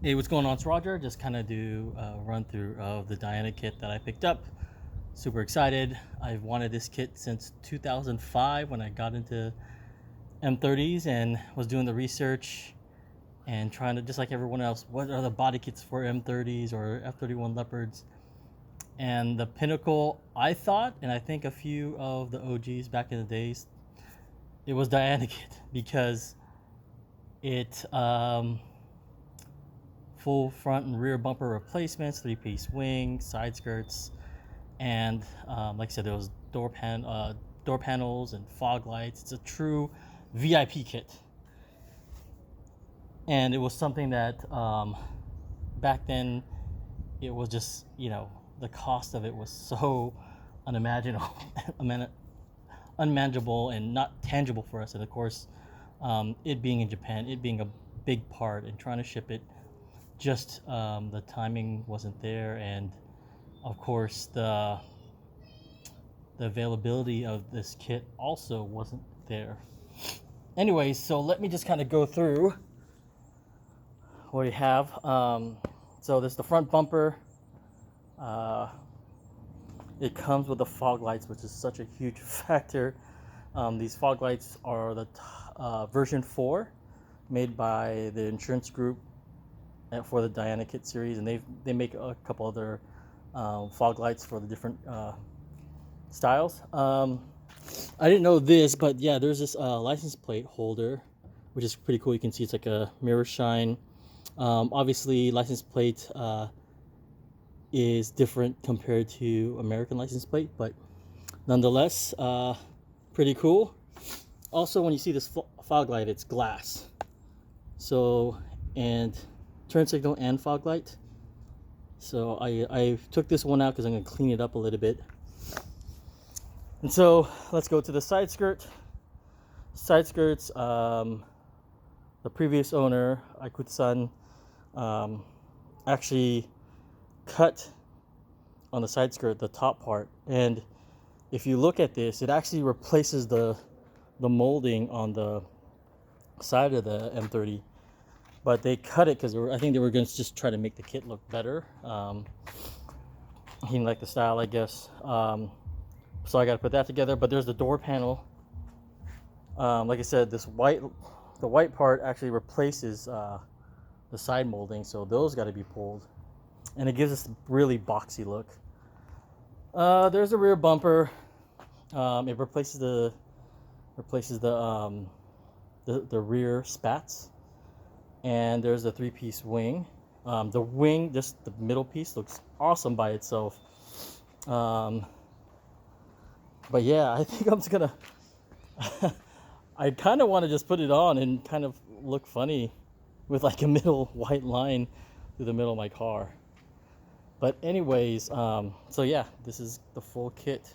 Hey, what's going on? It's Roger. Just kind of do a run through of the Diana kit that I picked up. Super excited. I've wanted this kit since 2005 when I got into M30s and was doing the research and trying to, just like everyone else, what are the body kits for M30s or F31 Leopards? And the pinnacle, I thought, and I think a few of the OGs back in the days, it was Diana kit because it full front and rear bumper replacements, three-piece wing, side skirts, and like I said, there was door panels and fog lights. It's a true VIP kit, and it was something that back then it was just the cost of it was so unimaginable, unmanageable, and not tangible for us. And of course, it being in Japan, it being a big part, and trying to ship it, just the timing wasn't there, and of course the availability of this kit also wasn't there. Anyways, so let me just kind of go through what we have. So there's the front bumper. It comes with the fog lights, which is such a huge factor. These fog lights are the version 4, made by the insurance group for the Diana kit series, and they make a couple other fog lights for the different styles. I didn't know this, but yeah, there's this license plate holder, which is pretty cool. You can see it's like a mirror shine. Obviously, license plate is different compared to American license plate, but nonetheless, pretty cool. Also, when you see this fog light, it's glass. So, and turn signal and fog light. So I took this one out because I'm going to clean it up a little bit. And so let's go to the side skirt. Side skirts, the previous owner, Ikuta-san, actually cut on the side skirt the top part. And if you look at this, it actually replaces the molding on the side of the M30. But they cut it because I think they were going to just try to make the kit look better. He didn't like the style, I guess. So I got to put that together. But there's the door panel. Like I said, the white part actually replaces the side molding, so those got to be pulled, and it gives us a really boxy look. There's the rear bumper. It replaces the rear spats. And there's the three-piece wing. The wing, just the middle piece, looks awesome by itself. But yeah, I think I'm just gonna I kind of want to just put it on and kind of look funny with like a middle white line through the middle of my car. But anyways, so yeah, this is the full kit.